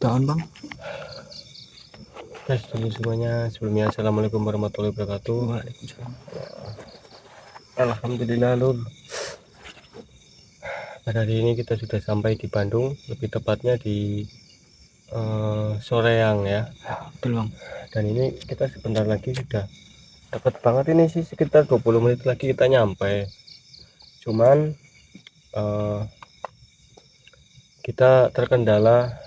Tahun bang. Guys, dulu semuanya, sebelumnya assalamualaikum warahmatullahi wabarakatuh. Waalaikumsalam. Alhamdulillah Lur, pada hari ini kita sudah sampai di Bandung, lebih tepatnya di Soreang ya. Betul bang. Dan ini kita sebentar lagi sudah dekat banget, ini sih sekitar 20 menit lagi kita nyampe. Cuman kita terkendala,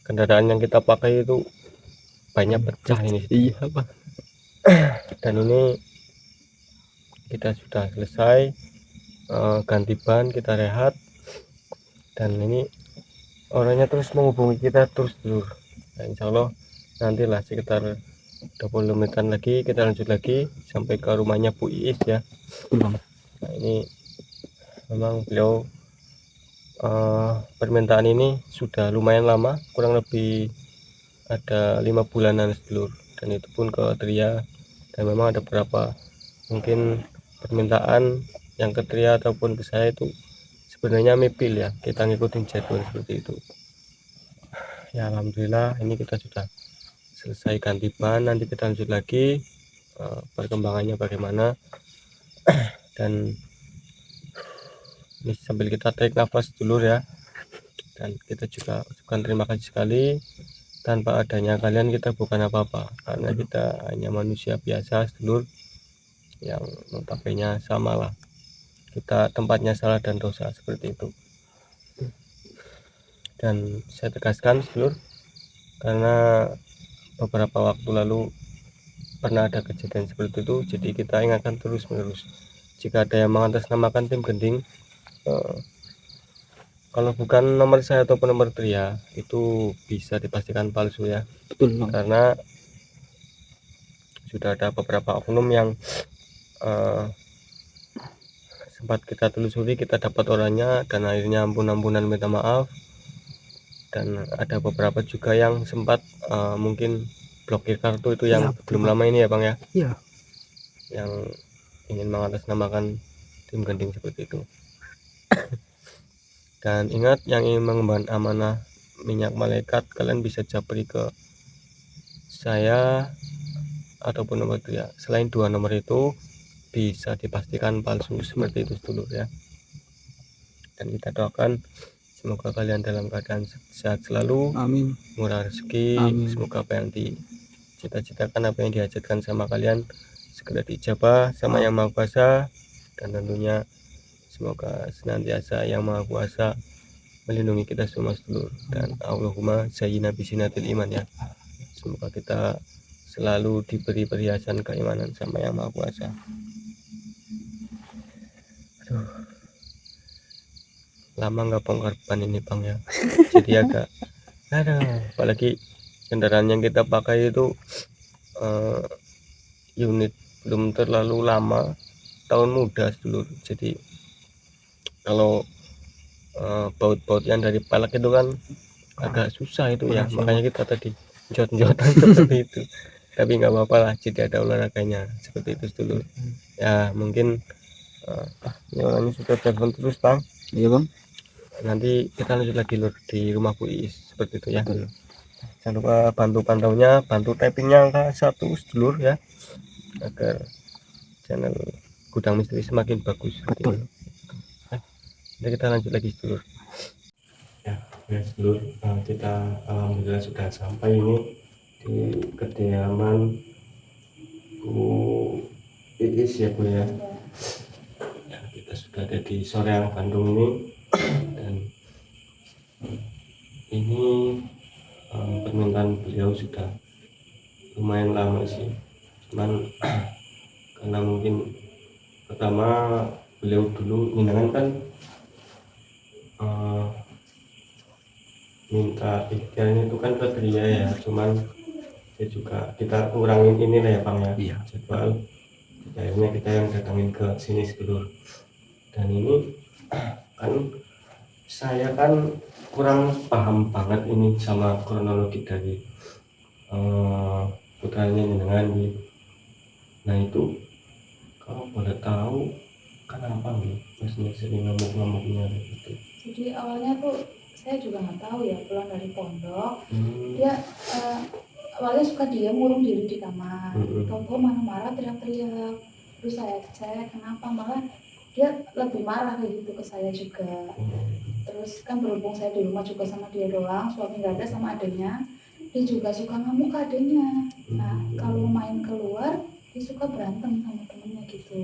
kendaraan yang kita pakai itu banyak pecah ini. Iya bang. Dan ini kita sudah selesai ganti ban, kita rehat, dan ini orangnya terus menghubungi kita terus dulu. Nah, insya Allah nantilah sekitar 20 menitan lagi kita lanjut lagi sampai ke rumahnya Bu Iis ya. Betul bang. Nah, ini memang beliau permintaan ini sudah lumayan lama, kurang lebih ada 5 bulanan sedulur, dan itu pun ke Tria. Dan memang ada beberapa mungkin permintaan yang ke Tria ataupun ke saya itu sebenarnya mipil ya, kita ngikutin jadwal seperti itu ya. Alhamdulillah ini kita sudah selesai ganti ban, nanti kita lanjut lagi perkembangannya bagaimana. Dan ini sambil kita tarik nafas dulu ya, dan kita juga ucapkan terima kasih sekali. Tanpa adanya kalian kita bukan apa-apa, karena kita hanya manusia biasa sedulur, yang notabene sama lah, kita tempatnya salah dan dosa seperti itu. Dan saya tegaskan sedulur, karena beberapa waktu lalu pernah ada kejadian seperti itu, jadi kita ingatkan terus menerus, jika ada yang mengatasnamakan tim gending, kalau bukan nomor saya ataupun nomor Tria, itu bisa dipastikan palsu ya. Betul bang. Karena sudah ada beberapa oknum yang sempat kita telusuri, kita dapat orangnya, dan akhirnya ampun-ampunan minta maaf. Dan ada beberapa juga yang sempat mungkin blokir kartu itu yang Ya, belum lama ini ya bang ya. Iya. Yang ingin mengatasnamakan tim gending seperti itu. Dan ingat, yang ingin mengemban amanah minyak malaikat, kalian bisa japri ke saya ataupun nomor itu ya. Selain 2 nomor itu bisa dipastikan palsu seperti itu dulu ya. Dan kita doakan semoga kalian dalam keadaan sehat selalu, Amin. murah rezeki. Amin. Semoga apa yang dicita-citakan, apa yang dihajatkan sama kalian segera dijabah sama Yang Maha Kuasa. Dan tentunya semoga senantiasa Yang Maha Kuasa melindungi kita semua sedulur. Dan Allahumma zayyina bisinatil iman ya. Semoga kita selalu diberi perhiasan keimanan sama Yang Maha Kuasa. Aduh, lama nggak bongkar ban ini bang ya, jadi agak apalagi kendaraan yang kita pakai itu unit belum terlalu lama, tahun muda dulu. Jadi kalau baut-baut yang dari pelek itu kan agak susah itu ya, makanya kita tadi jot-jotan seperti itu. Tapi nggak apa-apa lah, jadi ada olahraganya seperti itu dulu ya. Mungkin ini orangnya sudah telepon terus bang. Iya bang. Nanti kita lanjut lagi lur di rumah Bu Iis seperti itu ya. Betul. Jangan lupa bantu pantaunya, bantu tappingnya angka 1 sedulur ya, agar channel Gudang Misteri semakin bagus. Betul. Nanti kita lanjut lagi sedulur ya. Ya sedulur, kita alhamdulillah sudah sampai ini di kediaman Bu Iis ya Bu ya. Kita sudah ada di Soreang Bandung ini. Dan ini permintaan beliau sudah lumayan lama sih, cuman karena mungkin pertama beliau dulu minangan kan minta ikhtiarnya itu kan ke Tria ya, cuman ya juga kita kurangin ini lah ya bang ya. Iya. Jadwal, akhirnya kita yang datangin ke sini sedulur. Dan ini kan saya kan kurang paham banget ini sama kronologi dari putranya dengan gitu. Nah itu kalau boleh tahu kenapa nih maksudnya sering ngamuk-ngamuknya gitu. Jadi awalnya tuh saya juga nggak tahu ya, pulang dari pondok dia awalnya suka diam ngurung diri di kamar, tahu-tahu marah-marah teriak-teriak. Terus saya cek kenapa, malah dia lebih marah kayak gitu ke saya juga. Terus kan berhubung saya di rumah juga sama dia doang, suami nggak ada sama adiknya, dia juga suka ngamuk ke adiknya. Nah kalau main keluar dia suka berantem sama temennya gitu.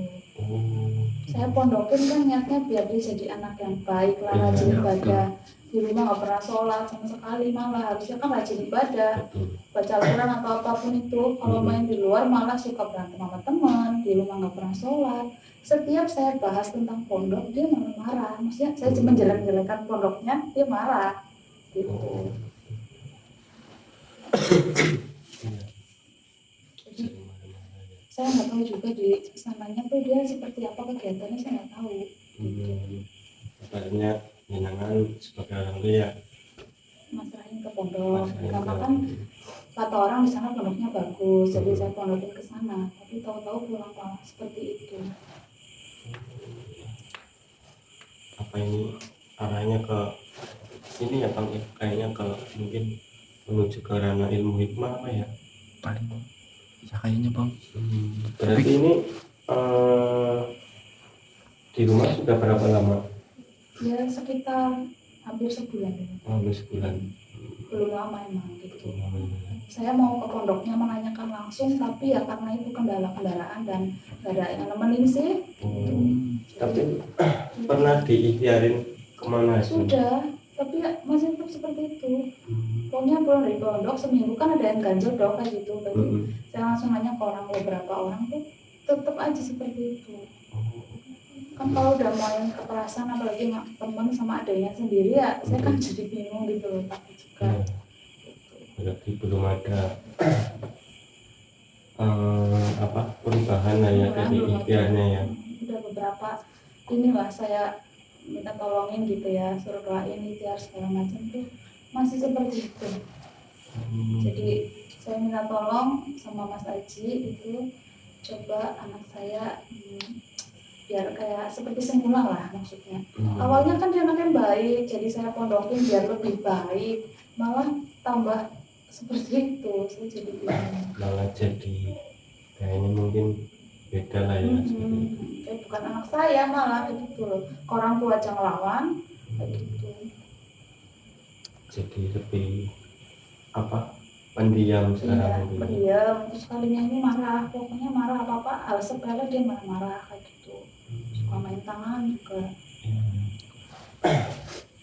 Saya pondokin kan niatnya biar dia jadi anak yang baik lah, rajin ibadah. Di rumah nggak pernah sholat sama sekali, malah harusnya kan rajin ibadah, baca Al-Quran atau apapun itu. Kalau main di luar malah suka berantem sama teman, di rumah nggak pernah sholat. Setiap saya bahas tentang pondok dia malah marah, maksudnya saya cuma jelek-jelekan pondoknya dia marah gitu. Jadi saya nggak tahu juga di sananya tuh dia seperti apa kegiatannya, saya nggak tahu. Katanya jenengan sebagai orang tua ya Masrahin ke pondok, karena kan kata orang di sana pondoknya bagus, jadi saya pondokin ke sana. Tapi tahu-tahu pulang malah seperti itu. Apa ini arahnya ke ini ya Bang, kayaknya ke mungkin menuju ke ranah ilmu hikmah apa ya? Paling ya kayaknya bang. Berarti ini di rumah sudah berapa lama? Ya sekitar hampir sebulan. Hampir sebulan. Belum lama emang gitu. Saya mau ke pondoknya menanyakan langsung, tapi ya karena itu kendala kendaraan dan gak ada yang nemenin sih. Tapi pernah diikhtiarin kemana? Sudah, tapi ya masih tetap seperti itu. Pokoknya pulang dari pondok seminggu kan ada yang ganjel dong kayak gitu. Berarti saya langsung nanya ke orang, beberapa orang tuh tetap aja seperti itu. Kan kalau udah main kekerasan apalagi nggak temen sama adanya sendiri ya saya kan jadi bingung gitu loh, tapi juga berarti belum ada perubahan lah ya dari ikhtiarnya ya. Udah beberapa inilah saya minta tolongin gitu ya, suruh doain ikhtiar segala macam tuh masih seperti itu. Jadi saya minta tolong sama Mas Aji itu, coba anak saya biar kayak seperti semula lah maksudnya. Awalnya kan dia anaknya baik, jadi saya pondokin biar lebih baik, malah tambah seperti itu. Saya jadi malah jadi kayaknya mungkin beda lah ya. Kayak bukan anak saya malah kayak gitu loh, orang tua aja ngelawan kayak gitu. Jadi lebih pendiam sekarang. Iya, pendiam. Terus kalinya ini marah, pokoknya marah apa-apa hal sepele dia marah-marah kayak gitu. Suka main tangan juga.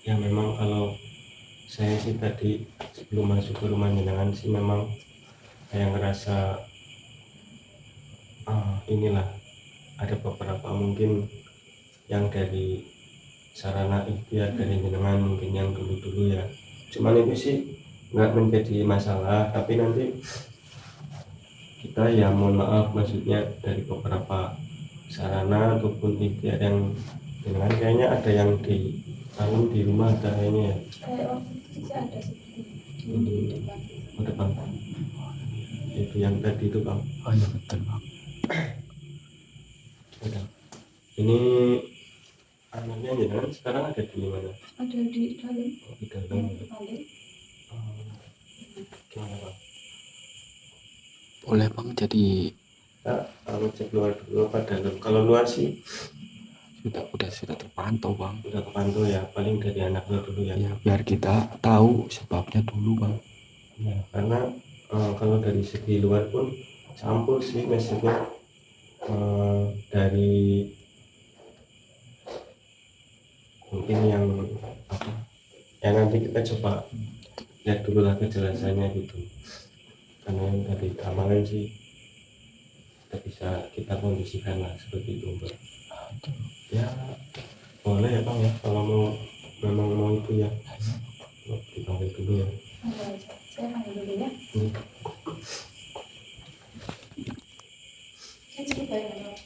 Ya memang kalau saya sih tadi sebelum masuk ke rumah jenengan sih memang kayak ngerasa inilah ada beberapa mungkin yang dari sarana ikhtiar dari jenengan mungkin yang dulu-dulu ya. Cuman itu sih nggak menjadi masalah, tapi nanti kita ya mohon maaf maksudnya dari beberapa sarana ataupun ikhtiar yang jenengan kayaknya ada yang di rumah ada kayaknya ya. Kayak waktu itu sih ada seperti di depan. Itu yang tadi itu Bang. Oh iya betul bang. Ini anaknya jenengan sekarang ada di mana? Ada di dalam. Di dalam. Gimana Bang? Boleh bang, jadi Kalau cek luar dulu apa dalam? Kalau luar sih sudah terpantau bang. udah kepantau ya, paling dari anaknya dulu ya. Ya biar kita tahu sebabnya dulu bang. Ya, karena kalau dari segi luar pun campur sih maksudnya, dari mungkin yang ya nanti kita coba lihat dulu lah kejelasannya gitu. Karena yang dari ramalan sih kita kondisikan lah seperti itu Mbak. Ya boleh ya Bang ya, kalau memang mau itu ya dipanggil dulu ya. Saya panggil dulu ya. Saya cukup banyak.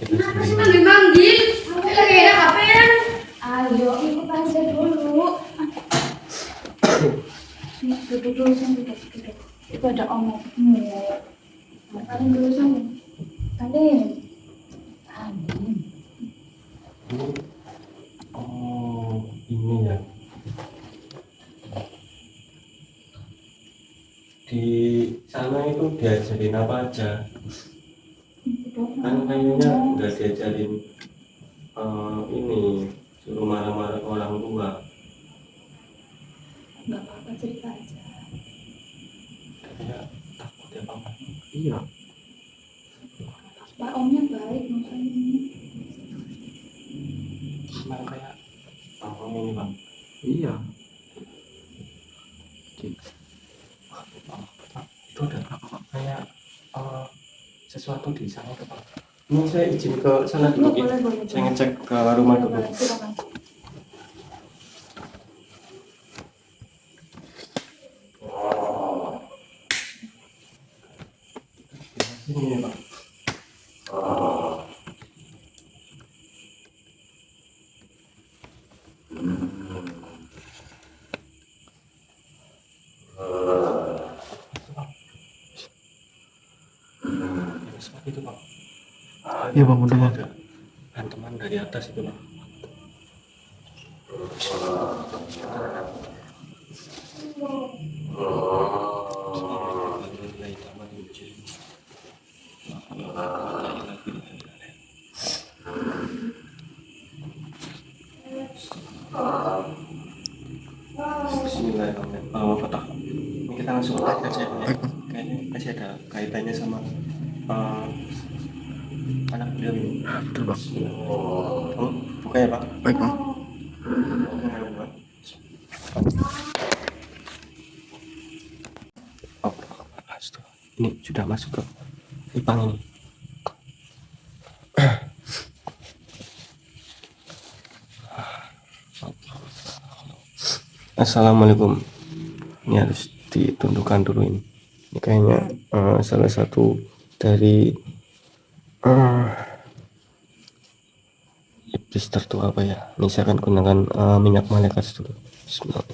Masih manggil-manggil, lagi ada apa ya? Ayo ikut aja dulu. Duduk dulu duduk. Itu ada omongmu. Kalian dulu sana. Kalian. sana itu diajarin apa aja? Kan kayaknya nggak diajarin ini, suruh marah-marah ke orang tua. Nggak apa-apa, cerita aja. Kayak takut ya Pak. Iya. Pak omnya baik makanya. Emang kayak Om ini Bang. Iya. Itu ada kayak sesuatu di sana tuh Pak. Ini saya izin ke sana dulu ya. Boleh. Saya ngecek ke rumah dulu. Boleh, silakan. Ini ya Pak. Seperti itu Pak. Iya Bang, udah Bang. Ada hantaman dari atas itu Pak. Bismillahirrahmanirrahim. Fatah. Ini kita langsung aja ya. Kayaknya masih ada kaitannya sama anak beliau ini. Betul Bang. Buka ya Pak. Baik Bang. Ini sudah masuk ke lipang ini. Assalamualaikum. Ini harus ditundukkan dulu ini. Ini kayaknya salah satu dari iblis tertua apa ya. Ini saya akan gunakan minyak malaikat dulu. Bismillah.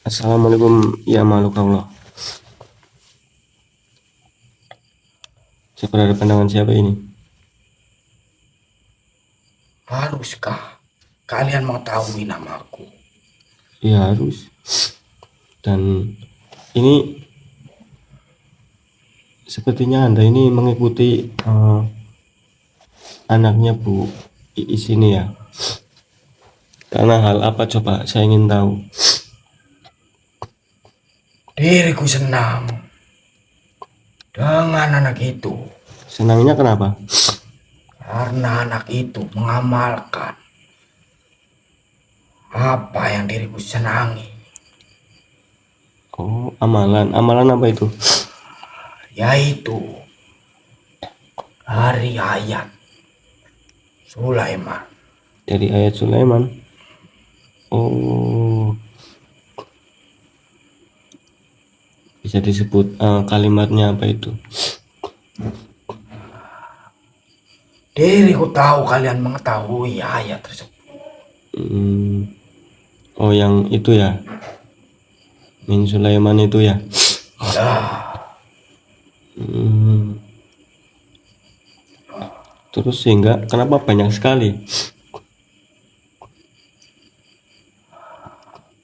Assalamualaikum ya makhluk Allah. Saya berada pandangan siapa ini? Haruskah kalian mengetahui namaku? Ya harus. Dan ini sepertinya Anda ini mengikuti anaknya Bu Iis ini ya. Karena hal apa coba saya ingin tahu. Diriku senang dengan anak itu Senangnya kenapa? karena anak itu mengamalkan apa yang diriku senangi, Oh, amalan. Amalan apa itu? yaitu dari ayat Sulaiman. Dari ayat Sulaiman. Oh, bisa disebut kalimatnya apa itu? Diriku tahu kalian mengetahui ayat tersebut. Oh, yang itu ya, Min Sulaiman itu ya. Terus sehingga kenapa banyak sekali?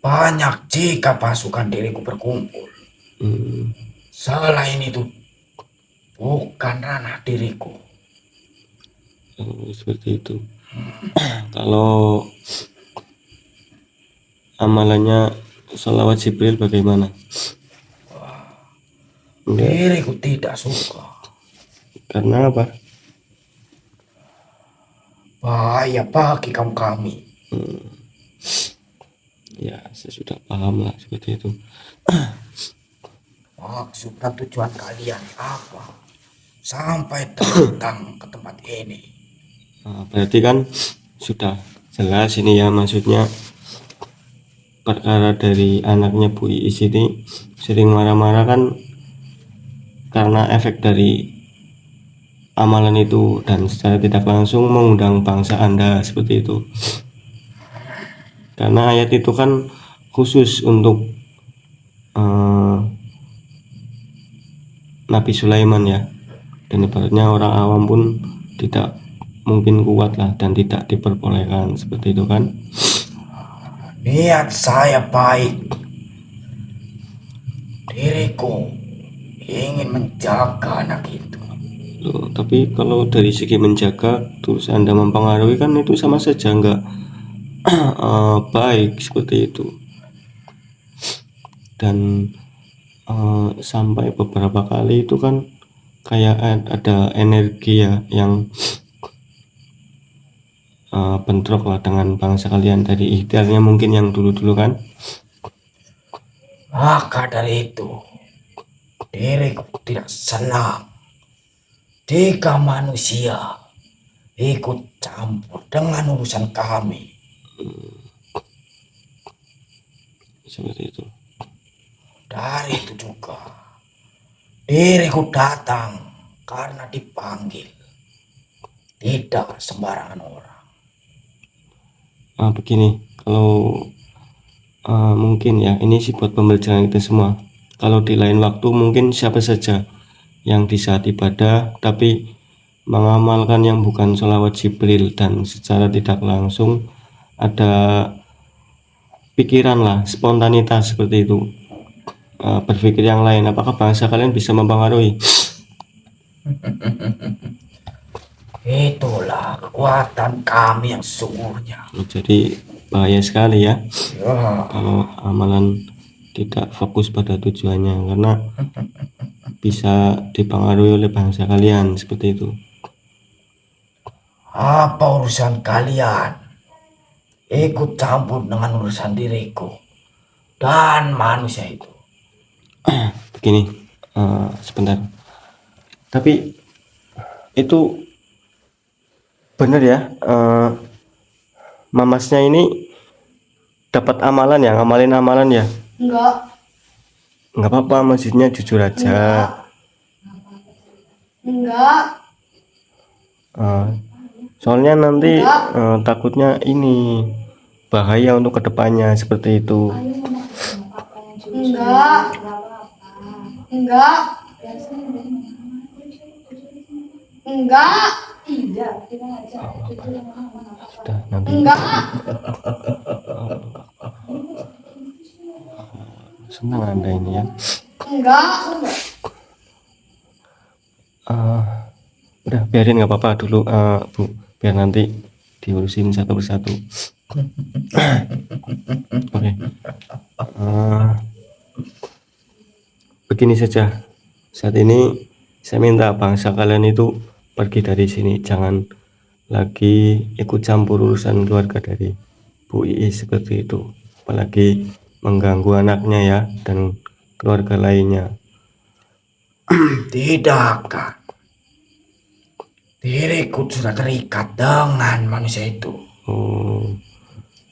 Banyak jika pasukan diriku berkumpul. Selain itu bukan ranah diriku. Oh, seperti itu. Kalau amalannya sholawat Jibril bagaimana? Diriku tidak suka. Karena apa? Bahaya bagi kaum kami. Ya, saya sudah paham lah seperti itu. Maksud dan tujuan kalian apa? Sampai datang ke tempat ini. Nah, berarti kan sudah jelas ini ya, maksudnya perkara dari anaknya Bu Iis ini sering marah-marah kan karena efek dari amalan itu dan secara tidak langsung mengundang bangsa Anda seperti itu. Karena ayat itu kan khusus untuk Nabi Sulaiman ya, dan ibaratnya orang awam pun tidak mungkin kuat lah dan tidak diperbolehkan seperti itu kan. Niat saya baik. Diriku ingin menjaga anak itu. Loh, tapi kalau dari segi menjaga terus Anda mempengaruhi kan itu sama saja nggak baik seperti itu. Dan sampai beberapa kali itu kan kayak ada energi ya yang bentrok lah dengan bangsa kalian dari ikhtiarnya mungkin yang dulu-dulu kan. Maka dari itu, diriku tidak senang jika manusia ikut campur dengan urusan kami. Seperti itu. Dari itu juga, diriku datang karena dipanggil. Tidak sembarangan orang. Begini, kalau mungkin ya ini sih buat pembelajaran kita semua. Kalau di lain waktu mungkin siapa saja yang di saat ibadah tapi mengamalkan yang bukan sholawat Jibril dan secara tidak langsung ada pikiran lah, spontanitas seperti itu, berpikir yang lain, apakah bangsa kalian bisa mempengaruhi? Itulah kekuatan kami yang sesungguhnya. Jadi bahaya sekali ya Ya, kalau amalan tidak fokus pada tujuannya, karena bisa dipengaruhi oleh bangsa kalian seperti itu. apa urusan kalian? Ikut campur dengan urusan diriku dan manusia itu. Begini, sebentar, tapi itu benar ya, mamasnya ini dapat amalan ya, ngamalin amalan ya? Enggak. Nggak apa-apa, maksudnya jujur aja. Enggak. Soalnya nanti takutnya ini bahaya untuk kedepannya seperti itu. Ayo ngomong apa yang jujur. Enggak. Nggak apa-apa. Enggak. Biasanya dari mana? Enggak. Tidak, kita ngajak jujur yang mana apa-apa. Sudah, nanti Enggak. senang Anda ini ya. Enggak. Udah biarin, nggak apa-apa dulu, Bu, biar nanti diurusin satu persatu. Oke. Begini saja, saat ini saya minta bangsa kalian itu pergi dari sini, jangan lagi ikut campur urusan keluarga dari Bu Iis seperti itu, apalagi mengganggu anaknya ya dan keluarga lainnya. Tidak, Kak. Diriku sudah terikat dengan manusia itu. Oh,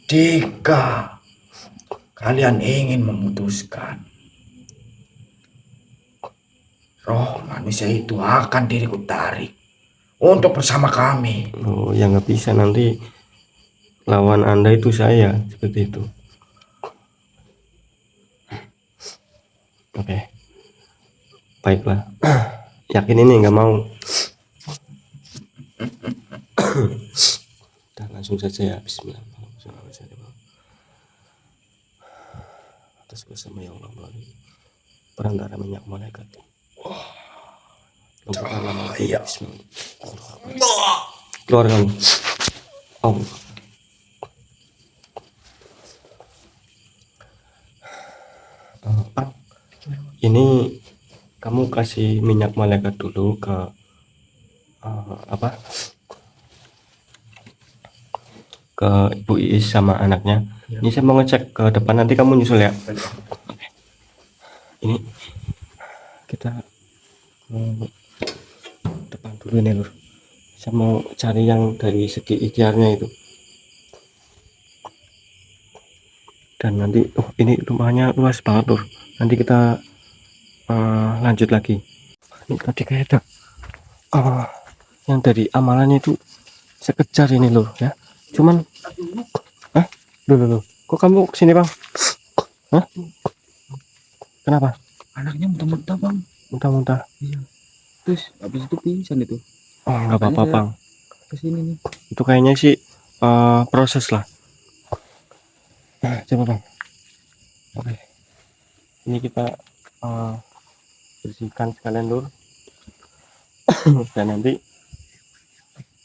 Jika kalian ingin memutuskan, roh manusia itu akan diriku tarik untuk bersama kami. oh ya nggak bisa, nanti lawan Anda itu saya seperti itu. Oke, baiklah. Yakin ini nggak mau? Dan langsung saja ya, Bismillah. Atas bersama ya Allah melalui perantara minyak malaikat. Lompat lama lagi. Bismillah. Keluar kamu. Allah. Pang, ini kamu kasih minyak malaikat dulu ke ke Ibu Iis sama anaknya. Ini saya mau ngecek ke depan, nanti kamu nyusul ya. Oke. Ini kita ke depan dulu nih Lur. Saya mau cari yang dari segi ikhtiarnya itu. Dan nanti ini rumahnya luas banget Lur. Nanti kita lanjut lagi. Ini tadi kayak ada yang dari amalannya itu saya kejar ini Lur ya. Cuman loh, kok kamu kesini Bang? Hah? Kenapa? Anaknya muntah-muntah bang. Muntah-muntah. Iya. Terus habis itu pingsan itu. Oh nggak apa-apa Makanya Bang, Kesini nih. itu kayaknya sih proses lah. Coba bang. Oke. Ini kita bersihkan sekalian lur. Dan nanti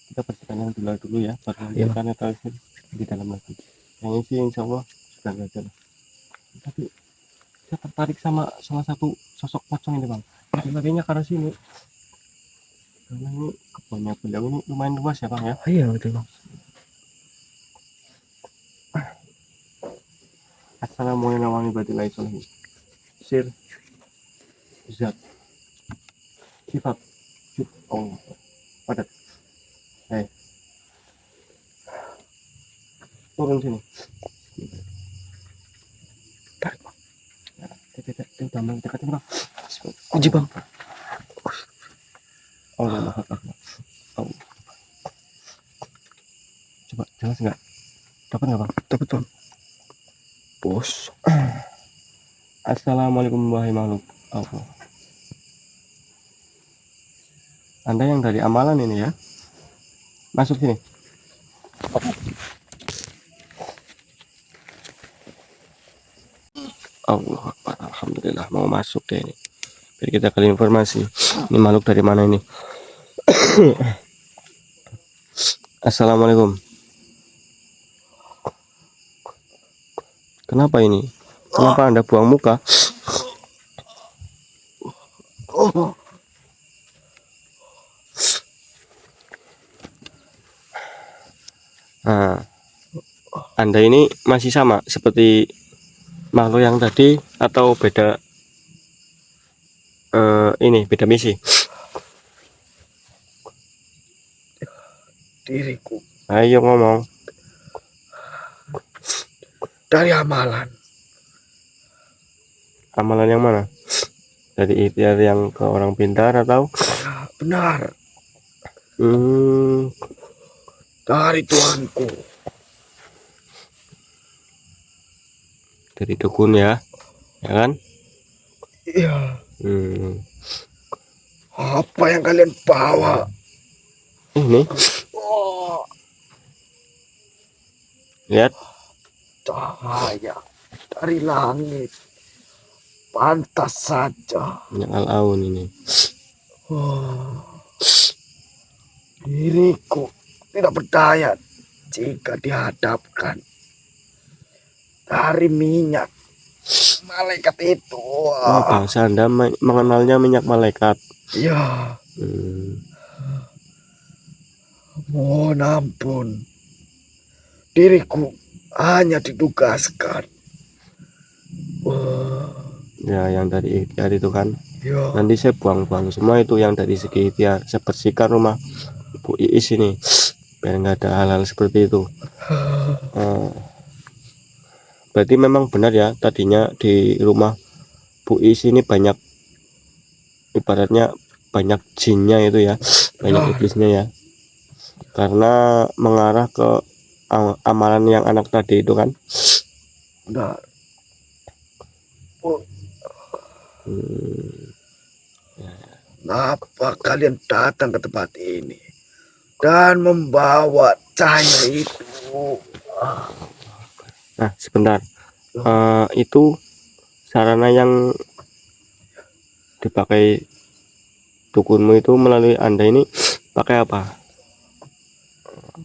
kita bersihkan yang dulu ya, baru nanti Iya. akan netralisir di dalam lagi. Yang ini sih insya Allah sudah nggak ada lah. Tapi saya tertarik sama salah satu sosok pocong ini bang. Larinya ke arah sini. Karena ini kebunnya beliau ini lumayan luas ya bang ya. Iya betul bang. Assalamualaikum warahmatullahi wabarakatuh. Sir, zat, sifat, Allah, padat. Turun sini. Tarik bang. Tidak, tambah dekat bang. Kunci bang. Allah Maha Akbar. Allah. Coba jelas nggak? Dapat nggak bang? Dapat bang. Bos. Assalamualaikum wahai makhluk Allah. Anda yang dari amalan ini ya, masuk sini. Allah Akbar. Alhamdulillah mau masuk deh ini. Biar kita kali informasi. Ini makhluk dari mana ini? Assalamualaikum. Kenapa ini? Kenapa Anda buang muka? Nah, Anda ini masih sama seperti makhluk yang tadi atau beda? Ini beda misi. Diriku Ayo ngomong. dari amalan. Amalan yang mana? Dari ikhtiar yang ke orang pintar atau? Ya, benar. Hmm, Dari Tuanku. dari dukun ya, ya kan? Iya. Hmm, Apa yang kalian bawa? ini Oh, lihat. cahaya dari langit. Pantas saja. Yang al-aun ini. Oh, diriku tidak berdaya jika dihadapkan dari minyak malaikat itu. Oh, bangsa Anda mengenalnya minyak malaikat. Ya, mohon ampun. Diriku hanya ditugaskan. Ya, yang dari ikhtiar itu kan. Ya, Nanti saya buang-buang semua itu yang dari segi ikhtiar. Saya bersihkan rumah Bu Iis ini biar nggak ada hal-hal seperti itu. Berarti memang benar ya, tadinya di rumah Bu Iis ini banyak, ibaratnya banyak jinnya itu ya, banyak iblisnya ya, karena mengarah ke amalan yang anak tadi itu kan. benar. Kenapa kalian datang ke tempat ini dan membawa cahaya itu? Nah sebentar, itu sarana yang dipakai dukunmu itu melalui Anda ini pakai apa?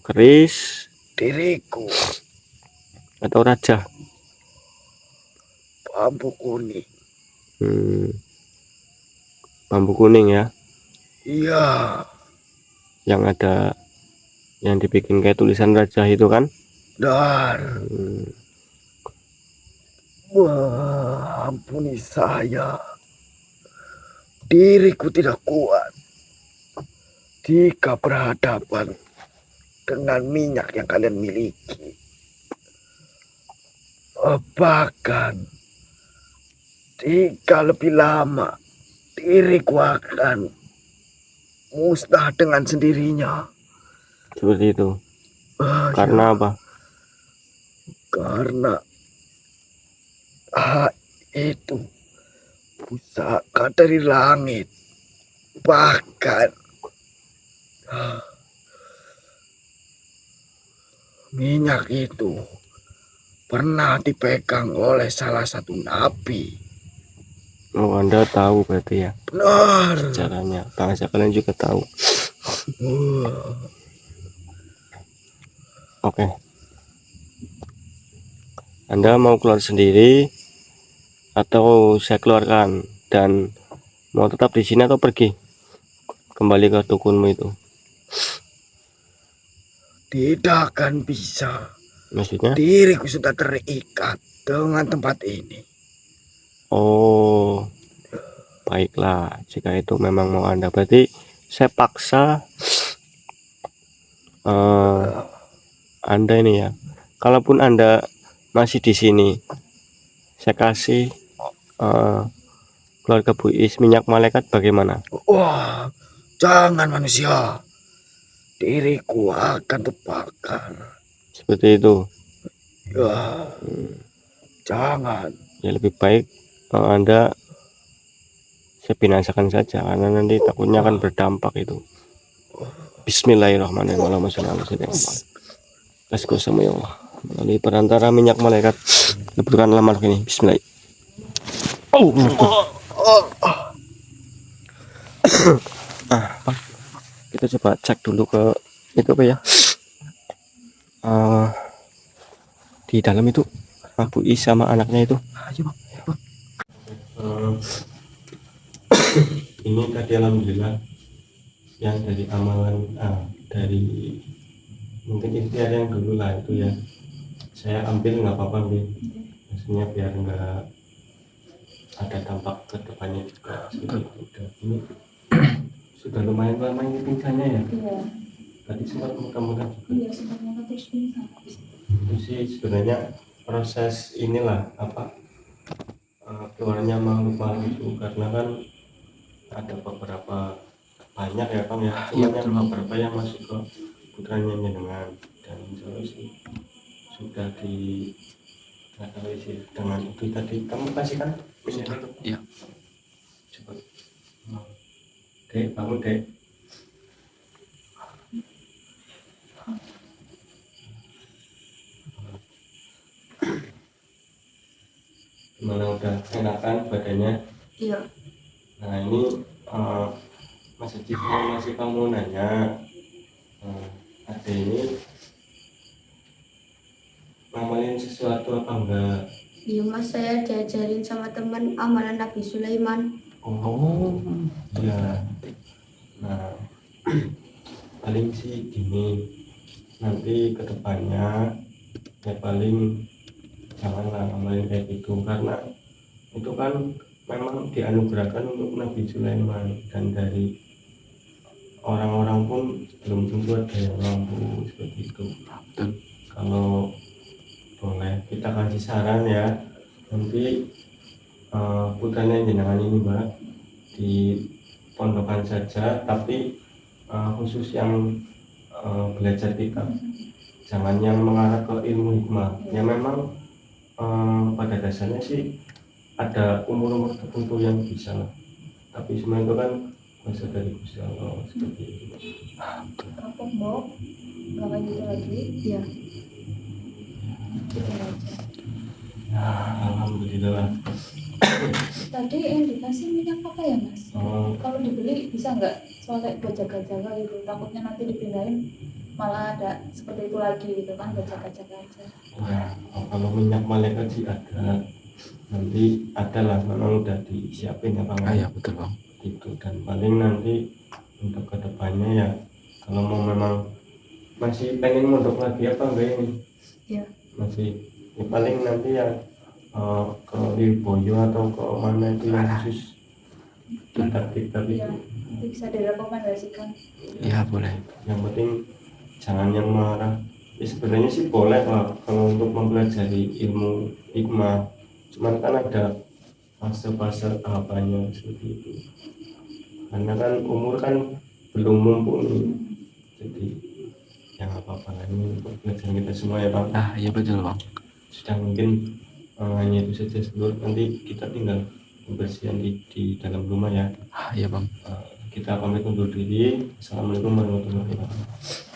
Keris Diriku atau raja? bambu kuning. Bambu kuning ya, Iya, yang ada yang dibikin kayak tulisan raja itu kan. benar. Wah, ampuni saya. Diriku tidak kuat jika berhadapan dengan minyak yang kalian miliki. Bahkan jika lebih lama, diriku akan musnah dengan sendirinya. Seperti itu. Karena apa? Karena itu pusaka dari langit. Bahkan minyak itu pernah dipegang oleh salah satu nabi. Oh, Anda tahu berarti ya Benar. caranya. Bangsa kalian juga tahu. Oke. Anda mau keluar sendiri atau saya keluarkan dan mau tetap di sini atau pergi kembali ke dukunmu itu? Tidak akan bisa. Maksudnya? Diriku sudah terikat dengan tempat ini. Oh, baiklah. Jika itu memang mau Anda, berarti saya paksa Anda ini ya. Kalaupun Anda masih di sini, saya kasih keluarga Bu Is minyak malaikat bagaimana? Wah, jangan manusia. Diriku akan terbakar. Seperti itu. Ya, jangan. Ya lebih baik Anda saya binasakan saja karena nanti takutnya akan berdampak itu. Bismillahirrahmanirrahim. Allahumma sholli ala sayyidina Muhammad. Kasih sama ya Allah melalui perantara minyak malaikat leburkanlah makhluk ini. Bismillah. Pak, kita coba cek dulu ke itu apa ya, di dalam itu Bu Is sama anaknya itu. Ayo bang. Ini tadi alhamdulillah yang dari amalan dari mungkin ikhtiar yang dulu lah itu ya saya ambil nggak apa-apa nih, maksudnya biar nggak ada dampak ke depannya juga. Ini sudah lumayan lama ini pingsannya ya. Iya. Tadi sempat muka-muka juga. Iya, sebenarnya terus pingsan. Itu sih sebenarnya proses inilah apa keluarnya makhluk itu karena kan ada beberapa banyak ya Bang ya, cuma yang beberapa yang masuk ke putranya jenengan dan sih sudah di sih dengan itu tadi kamu kasih kan Sudah, iya. coba Dek, bangun Dek. Gimana udah enakan badannya? Iya. Nah ini Mas Haji masih kamu nanya, ada ini ngamalin sesuatu apa enggak? Iya mas, saya diajarin sama teman amalan Nabi Sulaiman. Oh iya. Nah paling sih gini, nanti kedepannya ya paling janganlah ngamalin kayak gitu karena itu kan memang dianugerahkan untuk Nabi Sulaiman dan dari orang-orang pun belum tentu ada yang mampu seperti itu. Kalau boleh kita kasih saran ya, nanti putranya jenengan ini Mbak di pondokan saja, tapi khusus yang belajar kitab, jangan yang mengarah ke ilmu hikmah. Ya memang pada dasarnya sih ada umur-umur tertentu yang bisa lah, tapi semua itu kan masuk dari Gusti Allah seperti itu. Kapok Mbok, nggak kayak gitu lagi. Iya. Gitu aja. Ya alhamdulillah. Tadi yang dikasih minyak apa ya mas? Oh, Kalau dibeli bisa nggak? Soalnya buat jaga-jaga gitu. Takutnya nanti dipindahin malah ada seperti itu lagi gitu kan, buat jaga-jaga aja. ya, kalau minyak malaikat sih ada, nanti ada lah, memang udah disiapin ya Bang. Iya betul bang. Itu dan paling nanti untuk kedepannya ya kalau mau memang masih pengen mondok lagi apa enggak ini? Iya. Masih ya paling nanti ya ke Lirboyo atau ke mana itu yang khusus kitab-kitab Iya, itu. nanti bisa direkomendasikan. Iya boleh. Yang penting jangan yang marah. Ya sebenarnya sih boleh lah kalau untuk mempelajari ilmu hikmah, cuman kan ada fase-fase tahapannya seperti itu. Karena kan umur kan belum mumpuni, jadi yang apa-apa lah ini untuk pelajaran kita semua ya Bang. Ah iya betul bang. Sudah mungkin hanya itu saja sebelum nanti kita tinggal pembersihan di dalam rumah ya. Ah iya bang. Kita pamit undur diri. Assalamualaikum warahmatullahi wabarakatuh.